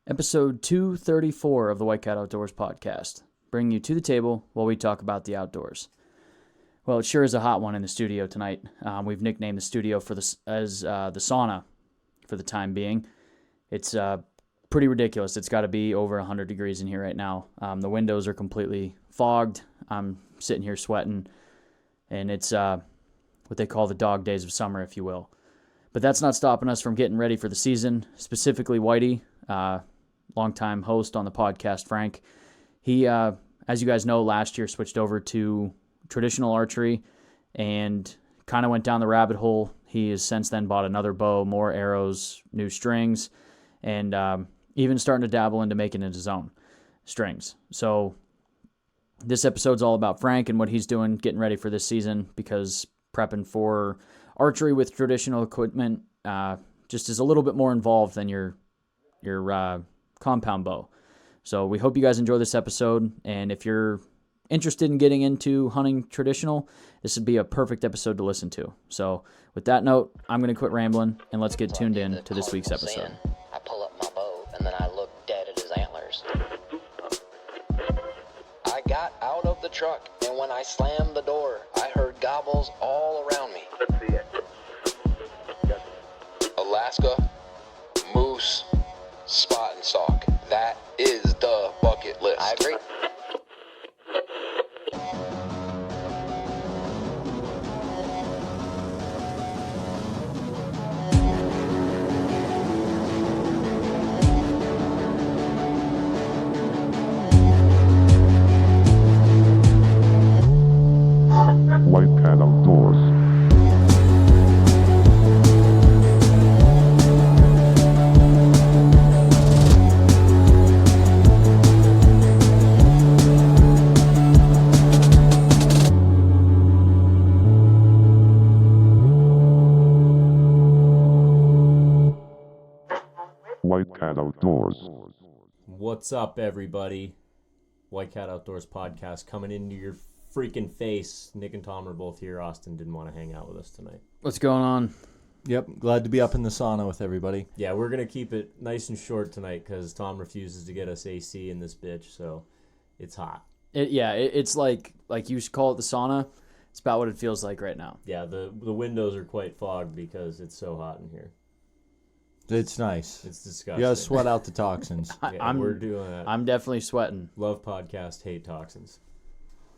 Episode 234 of the White Cat Outdoors podcast, bringing you to the table while we talk about the outdoors. Well, it sure is a hot one in the studio tonight. We've nicknamed the studio as the sauna for the time being. It's pretty ridiculous. It's got to be over 100 degrees in here right now. The windows are completely fogged. I'm sitting here sweating, and it's what they call the dog days of summer, if you will. But that's not stopping us from getting ready for the season, specifically Whitey, longtime host on the podcast, Frank. He, as you guys know, last year switched over to traditional archery and kind of went down the rabbit hole. He has since then bought another bow, more arrows, new strings, and even starting to dabble into making it his own strings. So this episode's all about Frank and what he's doing, getting ready for this season, because prepping for archery with traditional equipment just is a little bit more involved than your compound bow. So we hope you guys enjoy this episode, and if you're interested in getting into hunting traditional, this would be a perfect episode to listen to. So with that note, I'm going to quit rambling, and let's get tuned in to this week's episode. I pull up my bow, and then I look dead at his antlers. I got out of the truck, and when I slammed the door, I heard gobbles all around me. Let's see it. Alaska, moose, spot and sock. That is the bucket list. I agree. White Cat Outdoors. White Cat Outdoors. What's up, everybody? White Cat Outdoors podcast coming into your freaking face. Nick and Tom are both here. Austin didn't want to hang out with us tonight. What's going on? Yep, glad to be up in the sauna with everybody. Yeah, we're going to keep it nice and short tonight because Tom refuses to get us AC in this bitch, so it's hot. It's like you should call it the sauna. It's about what it feels like right now. Yeah, the windows are quite fogged because it's so hot in here. It's nice. It's disgusting. You gotta sweat out the toxins. Yeah, we're doing that. I'm definitely sweating. Love podcast, hate toxins.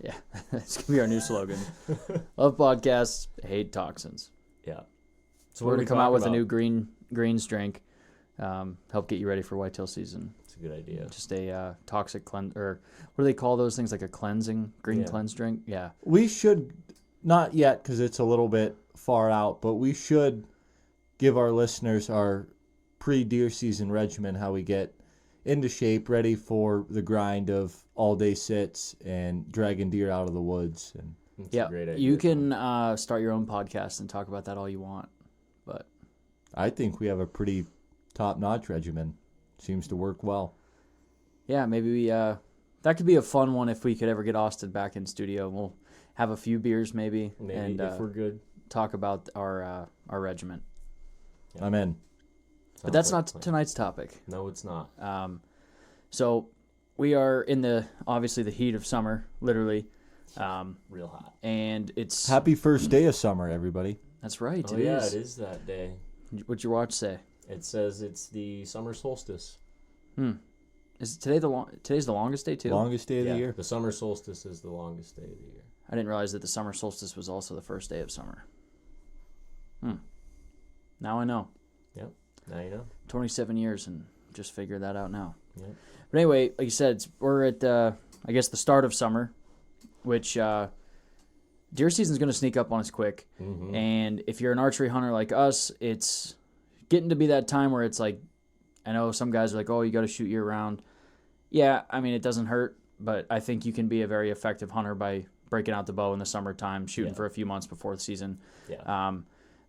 Yeah, it's going to be our new slogan. Love podcasts, hate toxins. Yeah. So we're going to come out with a new greens drink, help get you ready for whitetail season. It's a good idea. Just a toxic cleanse, or what do they call those things? Like a cleansing green cleanse drink? Yeah. We should, not yet because it's a little bit far out, but we should give our listeners our pre-deer season regimen, how we get into shape, ready for the grind of all-day sits and dragging deer out of the woods. And That's a great idea. You can start your own podcast and talk about that all you want, but I think we have a pretty top-notch regimen. Seems to work well. yeah, maybe we that could be a fun one if we could ever get Austin back in studio. We'll have a few beers maybe and if we're good. talk about our regiment. Yeah. I'm in. But that's not Sounds like tonight's topic. No, it's not. So we are in obviously the heat of summer, literally. Real hot. And it's... Happy first day of summer, everybody. That's right, Oh, it yeah, is. it is that day. What's your watch say? It says it's the summer solstice. Is today today's the longest day, too? Longest day of the year. The summer solstice is the longest day of the year. I didn't realize that the summer solstice was also the first day of summer. Now I know. Yep. Now you know. 27 years and just figured that out now. Yep. But anyway, like you said, we're at, I guess, the start of summer, which deer season's going to sneak up on us quick. Mm-hmm. And if you're an archery hunter like us, it's getting to be that time where it's like, I know some guys are like, oh, you got to shoot year round. Yeah, I mean, it doesn't hurt, but I think you can be a very effective hunter by breaking out the bow in the summertime, shooting for a few months before the season. Yeah.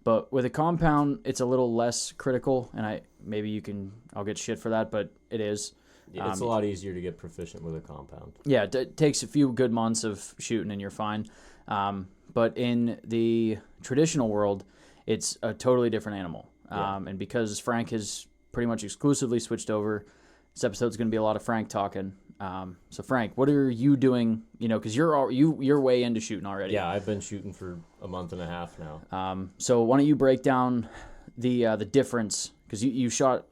But with a compound, it's a little less critical, and I'll get shit for that, but it is. Yeah, it's a lot easier to get proficient with a compound. Yeah, it takes a few good months of shooting and you're fine. But in the traditional world, it's a totally different animal. And because Frank has pretty much exclusively switched over This episode's going to be a lot of Frank talking. So Frank, what are you doing? Because you're way into shooting already. Yeah, I've been shooting for a month and a half now. So why don't you break down the difference? Because you shot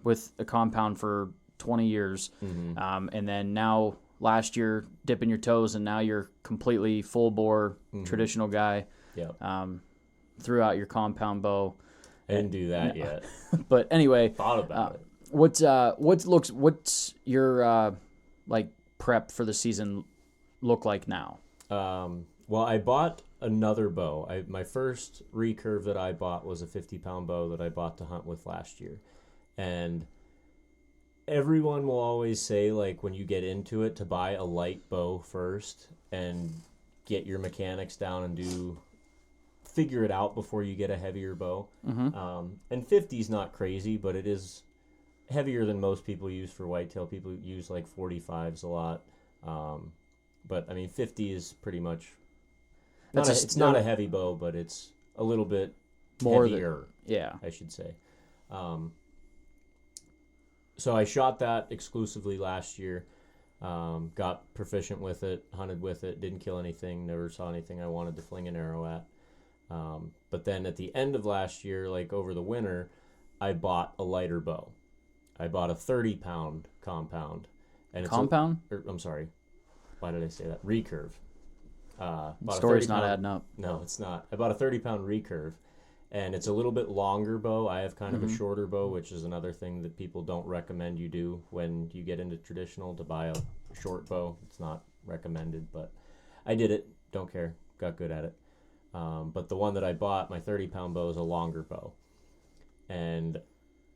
with a compound for 20 years, and then now last year dipping your toes, and now you're completely full bore traditional guy. Yeah. Threw out your compound bow. I didn't do that yet. But anyway, Thought about it. what's your prep for the season look like now? Well, I bought another bow. My first recurve that I bought was a 50-pound bow that I bought to hunt with last year. And everyone will always say, like, when you get into it, to buy a light bow first and get your mechanics down and figure it out before you get a heavier bow. And 50 is not crazy, but it is heavier than most people use for whitetail. People use like 45s a lot. But I mean, 50 is pretty much it's not a heavy bow, but it's a little bit More heavier, I should say. So I shot that exclusively last year. Got proficient with it, hunted with it, didn't kill anything, never saw anything I wanted to fling an arrow at. But then at the end of last year, like over the winter, I bought a lighter bow. I bought a 30-pound compound. And Compound? I'm sorry. Why did I say that? Recurve. Story's not adding up. No, it's not. I bought a 30-pound recurve, and it's a little bit longer bow. I have kind of a shorter bow, which is another thing that people don't recommend you do when you get into traditional, to buy a short bow. It's not recommended, but I did it. Don't care. Got good at it. But the one that I bought, my 30-pound bow, is a longer bow. And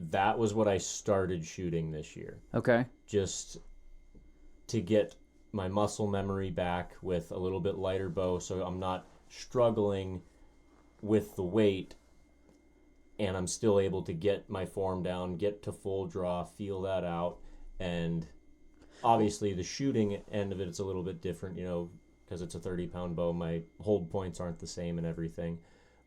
that was what I started shooting this year. Okay. Just to get my muscle memory back with a little bit lighter bow, so I'm not struggling with the weight, and I'm still able to get my form down, get to full draw, feel that out. And obviously the shooting end of it's a little bit different, because it's a 30-pound bow. My hold points aren't the same and everything,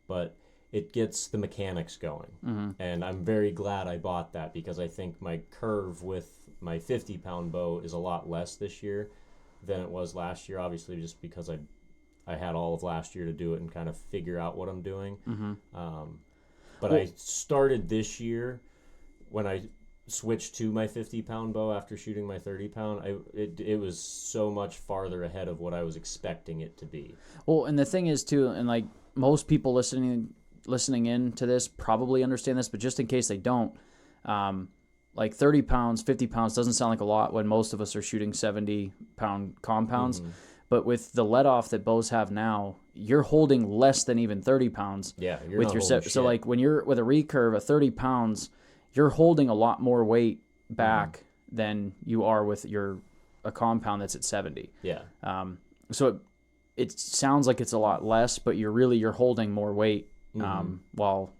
but it gets the mechanics going. And I'm very glad I bought that, because I think my curve with my 50-pound bow is a lot less this year than it was last year, obviously just because I had all of last year to do it and kind of figure out what I'm doing. But I started this year, when I switched to my 50-pound bow after shooting my 30-pound, it was so much farther ahead of what I was expecting it to be. Well, and the thing is too, and like most people listening in to this probably understand this, but just in case they don't, like 30 pounds, 50 pounds doesn't sound like a lot when most of us are shooting 70-pound compounds. But with the let off that bows have now, you're holding less than even 30 pounds. Yeah, you're with not your holding So shit. like when you're with a recurve at 30 pounds, you're holding a lot more weight back than you are with a compound that's at 70. Yeah. So it sounds like it's a lot less, but you're holding more weight while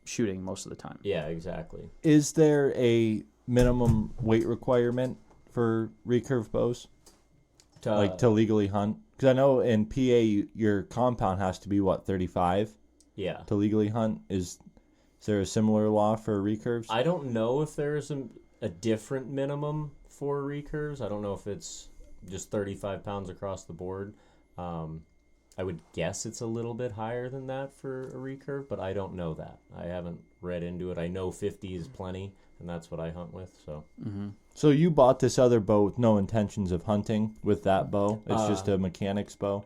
shooting most of the time. Yeah, exactly. Is there a minimum weight requirement for recurve bows, to legally hunt? Because I know in PA your compound has to be 35 Yeah. to legally hunt. Is there a similar law for recurves? I don't know if there's a different minimum for recurves. I don't know if it's just 35 pounds across the board. I would guess it's a little bit higher than that for a recurve, but I don't know that. I haven't read into it. I know 50 is plenty, and that's what I hunt with. So. So you bought this other bow with no intentions of hunting with that bow? It's just a mechanics bow?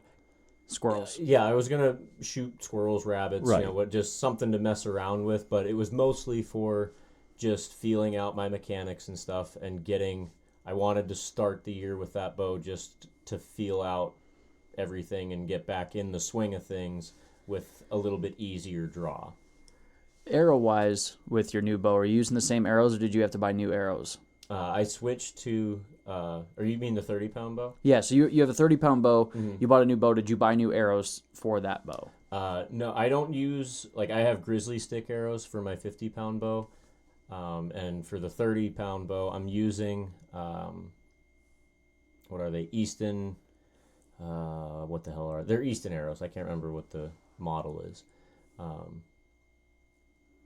Squirrels. Yeah, I was gonna shoot squirrels, rabbits, Right. just something to mess around with. But it was mostly for just feeling out my mechanics and stuff, and I wanted to start the year with that bow just to feel out everything and get back in the swing of things with a little bit easier draw. Arrow wise, with your new bow, are you using the same arrows, or did you have to buy new arrows? I switched to, or you mean the 30-pound bow? Yeah, so you have a 30-pound bow. You bought a new bow. Did you buy new arrows for that bow? No, I don't use, I have grizzly stick arrows for my 50-pound bow. And for the 30-pound bow, I'm using, what are they? Easton, what the hell they're Easton arrows. I can't remember what the model is.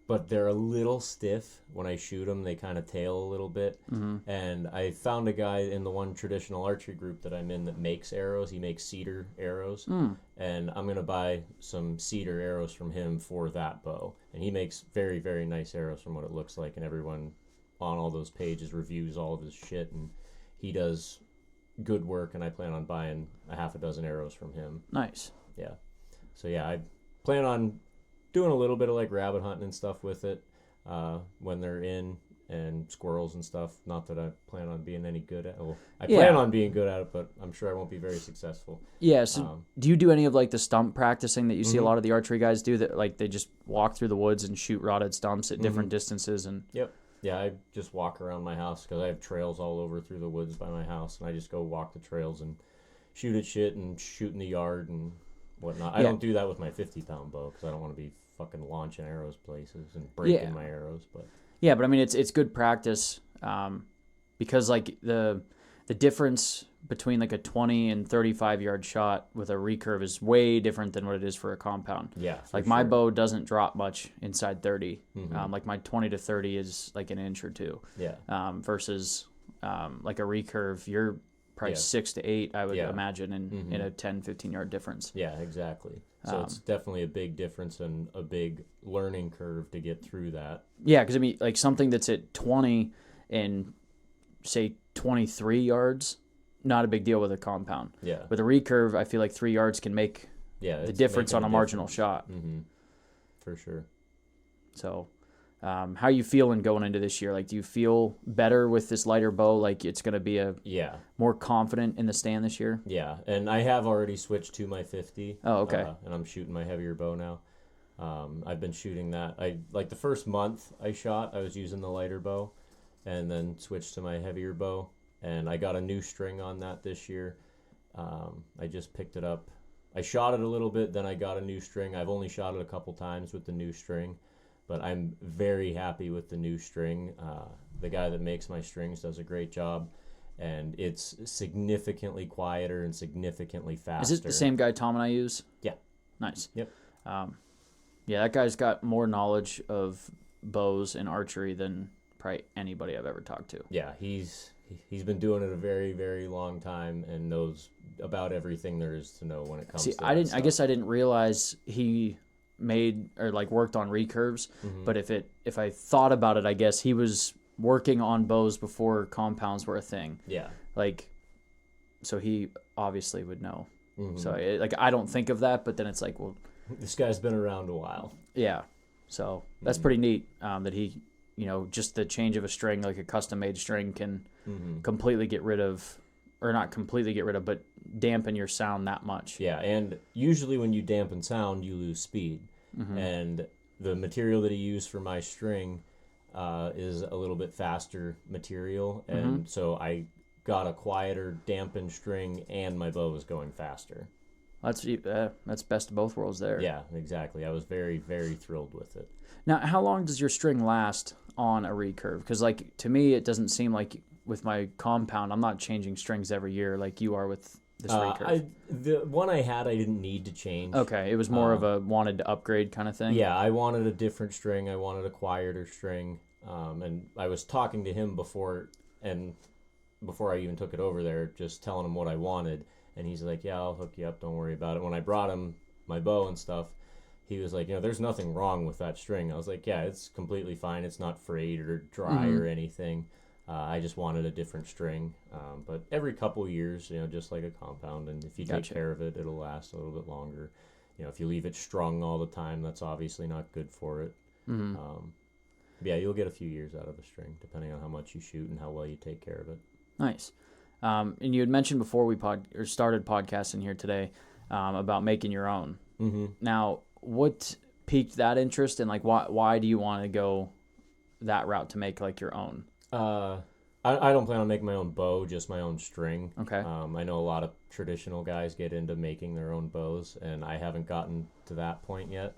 but they're a little stiff when I shoot them. They kind of tail a little bit. Mm-hmm. And I found a guy in the one traditional archery group that I'm in that makes arrows. He makes cedar arrows. And I'm going to buy some cedar arrows from him for that bow. And he makes very, very nice arrows from what it looks like. And everyone on all those pages reviews all of his shit. And he does good work. And I plan on buying a half a dozen arrows from him. Nice. Yeah. So, yeah, I plan on doing a little bit of like rabbit hunting and stuff with it when they're in, and squirrels and stuff. Not that I plan on being any good at it. Well, I plan on being good at it, but I'm sure I won't be very successful. Yeah, so do you do any of like the stump practicing that you see a lot of the archery guys do, that like they just walk through the woods and shoot rotted stumps at different distances? And Yep. Yeah, I just walk around my house because I have trails all over through the woods by my house, and I just go walk the trails and shoot at shit and shoot in the yard and whatnot. I don't do that with my 50-pound bow because I don't want to be fucking launching arrows places and breaking my arrows. But yeah, but I mean it's good practice because like the difference between like a 20 and 35 yard shot with a recurve is way different than what it is for a compound. Yeah, like my bow doesn't drop much inside 30. Like my 20 to 30 is like an inch or two. Yeah. Versus like a recurve, you're probably 6 to 8, I would imagine, in a 10, 15 yard difference. Yeah, exactly. So it's definitely a big difference and a big learning curve to get through that. Yeah, because I mean, like something that's at 20 and say 23 yards, not a big deal with a compound. Yeah. With a recurve, I feel like 3 yards can make the difference on a marginal shot. For sure. So, how are you feeling going into this year? Like, do you feel better with this lighter bow? Like, it's going to be more confident in the stand this year? Yeah, and I have already switched to my 50. Oh, okay. And I'm shooting my heavier bow now. I've been shooting that. Like the first month I was using the lighter bow, and then switched to my heavier bow. And I got a new string on that this year. I just picked it up. I shot it a little bit, then I got a new string. I've only shot it a couple times with the new string, but I'm very happy with the new string. The guy that makes my strings does a great job, and it's significantly quieter and significantly faster. Is it the same guy Tom and I use? Yeah. Nice. Yep. Yeah, that guy's got more knowledge of bows and archery than probably anybody I've ever talked to. Yeah, he's been doing it a very, very long time and knows about everything there is to know when it comes to that stuff. I guess I didn't realize he made or like worked on recurves, but if I thought about it, I guess he was working on bows before compounds were a thing. Yeah. Like, so he obviously would know. So I don't think of that, but then it's like, well, this guy's been around a while. Yeah. So that's pretty neat that he, just the change of a string, like a custom made string can completely get rid of, or not completely get rid of, but dampen your sound that much. Yeah, and usually when you dampen sound, you lose speed. And the material that he used for my string is a little bit faster material, and so I got a quieter, dampened string, and my bow was going faster. That's best of both worlds there. Yeah, exactly. I was very, very thrilled with it. Now, how long does your string last on a recurve? Because, like, to me, it doesn't seem like with my compound, I'm not changing strings every year like you are with this recurve. The one I had, I didn't need to change. Okay, it was more of a wanted to upgrade kind of thing? Yeah, I wanted a different string. I wanted a quieter string. And I was talking to him before I even took it over there, just telling him what I wanted. And he's like, yeah, I'll hook you up. Don't worry about it. When I brought him my bow and stuff, he was like, there's nothing wrong with that string. I was like, yeah, it's completely fine. It's not frayed or dry or anything. I just wanted a different string. But every couple years, just like a compound. And if you take care of it, it'll last a little bit longer. If you leave it strung all the time, that's obviously not good for it. Yeah, you'll get a few years out of a string, depending on how much you shoot and how well you take care of it. Nice. And you had mentioned before we started podcasting here today about making your own. Now, what piqued that interest, and like why do you want to go that route to make like your own? I don't plan on making my own bow, just my own string. Okay. I know a lot of traditional guys get into making their own bows, and I haven't gotten to that point yet.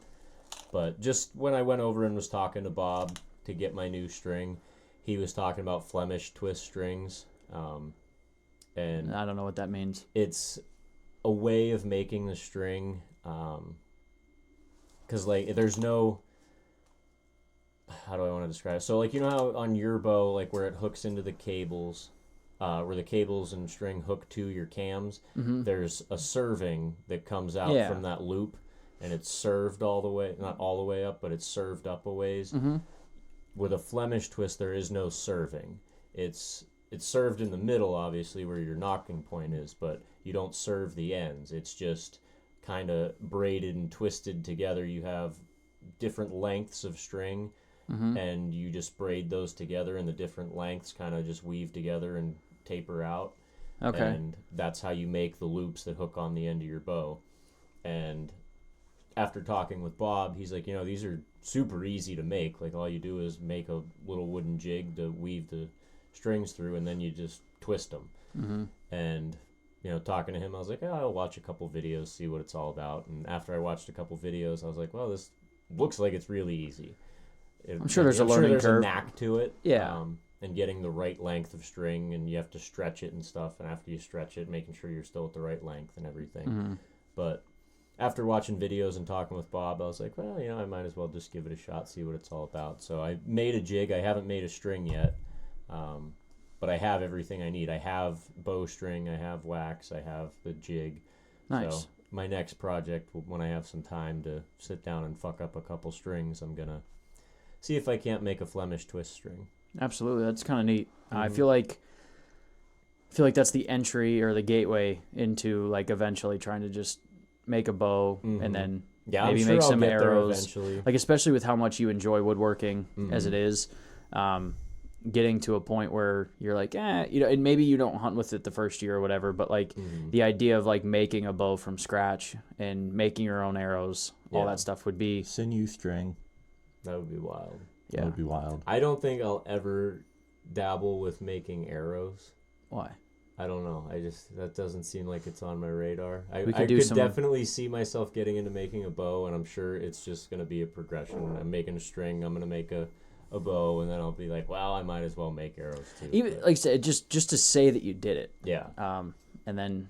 But just when I went over and was talking to Bob to get my new string, he was talking about Flemish twist strings. And I don't know what that means. It's a way of making the string, because like there's no how do I want to describe it? So like, you know how on your bow, like where it hooks into the cables, where the cables and string hook to your cams, there's a serving that comes out Yeah. from that loop, and it's served all the way, not all the way up, but it's served up a ways. With a Flemish twist, there is no serving. It's served in the middle, obviously, where your knocking point is, but you don't serve the ends. It's just kind of braided and twisted together. You have different lengths of string, and you just braid those together, and the different lengths kind of just weave together and taper out. Okay. And that's how you make the loops that hook on the end of your bow. And after talking with Bob, he's like, these are super easy to make. Like, all you do is make a little wooden jig to weave the strings through, and then you just twist them. And talking to him, I was like, I'll watch a couple videos, see what it's all about. And after I watched a couple videos, I was like, well, this looks like it's really easy. I'm sure there's a learning curve. A knack to it. Yeah. And getting the right length of string, and you have to stretch it and stuff. And after you stretch it, making sure you're still at the right length and everything. But after watching videos and talking with Bob, I was like, well, I might as well just give it a shot, see what it's all about. So I made a jig. I haven't made a string yet, but I have everything I need. I have bowstring, I have wax, I have the jig. Nice. So my next project, when I have some time to sit down and fuck up a couple strings, I'm going to see if I can't make a Flemish twist string. Absolutely. That's kind of neat. I feel like that's the entry or the gateway into like eventually trying to just make a bow and then maybe make some arrows. Like, especially with how much you enjoy woodworking as it is, getting to a point where you're like, and maybe you don't hunt with it the first year or whatever, but like the idea of like making a bow from scratch and making your own arrows, all that stuff would be Sinew string. That would be wild. That would be wild. I don't think I'll ever dabble with making arrows. Why? I don't know. That doesn't seem like it's on my radar. I could could do some- definitely see myself getting into making a bow, and I'm sure it's just going to be a progression. I'm making a string, I'm going to make a bow, and then I'll be like, well, I might as well make arrows too. Even like I said, just to say that you did it. Yeah. And then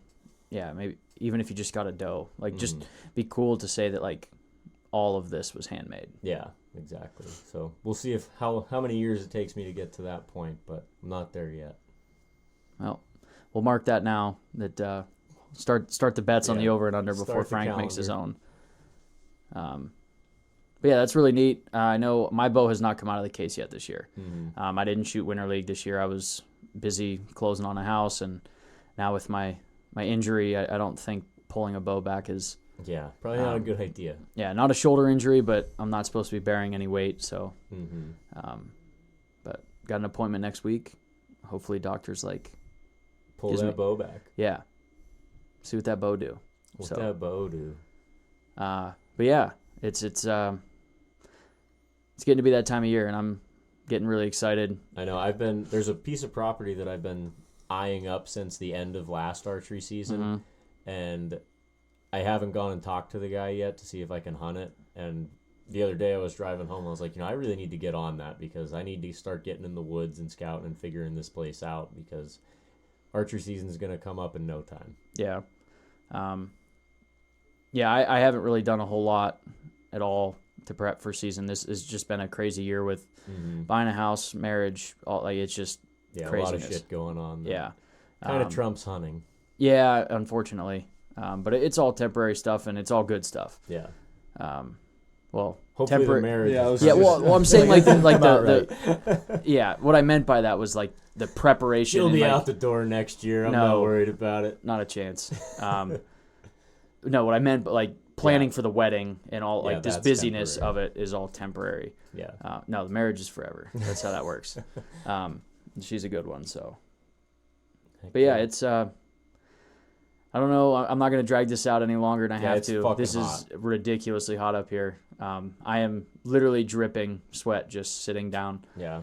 maybe even if you just got a dough, like just be cool to say that like all of this was handmade. Yeah, exactly. So we'll see how many years it takes me to get to that point, but I'm not there yet. Well, we'll mark that now. That start the bets on the over and under Start before the Frank makes his calendar. own. But yeah, that's really neat. I know my bow has not come out of the case yet this year. I didn't shoot Winter League this year. I was busy closing on a house, and now with my injury, I don't think pulling a bow back is. Yeah, probably not a good idea. Yeah, not a shoulder injury, but I'm not supposed to be bearing any weight, so. But got an appointment next week. Hopefully, doctor's like. Pull that bow back. Yeah. See what that bow do. What's that bow do? But yeah, it's getting to be that time of year, and I'm getting really excited. I know. There's a piece of property that I've been eyeing up since the end of last archery season, and I haven't gone and talked to the guy yet to see if I can hunt it. And the other day I was driving home, I was like, I really need to get on that, because I need to start getting in the woods and scouting and figuring this place out, because archery season is going to come up in no time. Yeah. I haven't really done a whole lot at all to prep for season. This has just been a crazy year with buying a house, marriage, all like it's just craziness. A lot of shit going on. Yeah. Kind of trumps hunting. Yeah, unfortunately. But it's all temporary stuff, and it's all good stuff. Yeah. Well, hopefully the marriage. Well, I'm saying like the yeah. What I meant by that was like the preparation. She'll be like, out the door next year. I'm not worried about it. Not a chance. No, what I meant, like planning for the wedding and all like this busyness of it is all temporary. Yeah. No, the marriage is forever. That's how that works. She's a good one. So. But yeah, it's. I don't know. I'm not going to drag this out any longer than I have to. This is ridiculously hot up here. I am literally dripping sweat just sitting down. Yeah.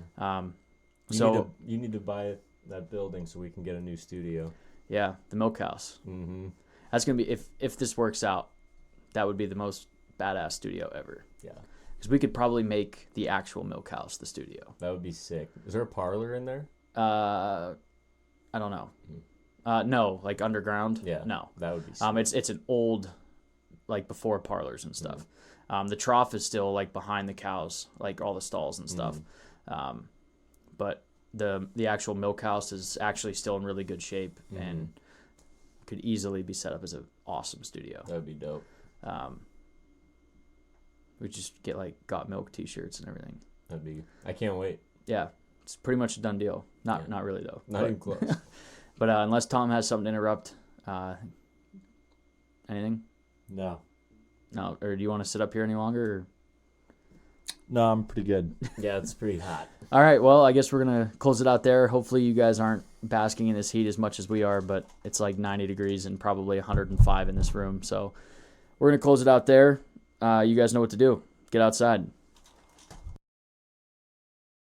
You need to buy that building so we can get a new studio. Yeah, the milk house. Mm-hmm. That's going to be, if this works out, that would be the most badass studio ever. Yeah. Because we could probably make the actual milk house the studio. That would be sick. Is there a parlor in there? I don't know. No, like underground. Yeah. No. That would be sick. It's an old, like before parlors and stuff. The trough is still like behind the cows, like all the stalls and stuff. But the actual milk house is actually still in really good shape and could easily be set up as an awesome studio. That'd be dope. We just get like Got Milk t-shirts and everything. I can't wait. Yeah, it's pretty much a done deal. Not really though. Not even close. But unless Tom has something to interrupt, anything? No. No, or do you want to sit up here any longer? Or? No, I'm pretty good. Yeah, it's pretty hot. All right, well, I guess we're going to close it out there. Hopefully you guys aren't basking in this heat as much as we are, but it's like 90 degrees and probably 105 in this room. So we're going to close it out there. You guys know what to do. Get outside.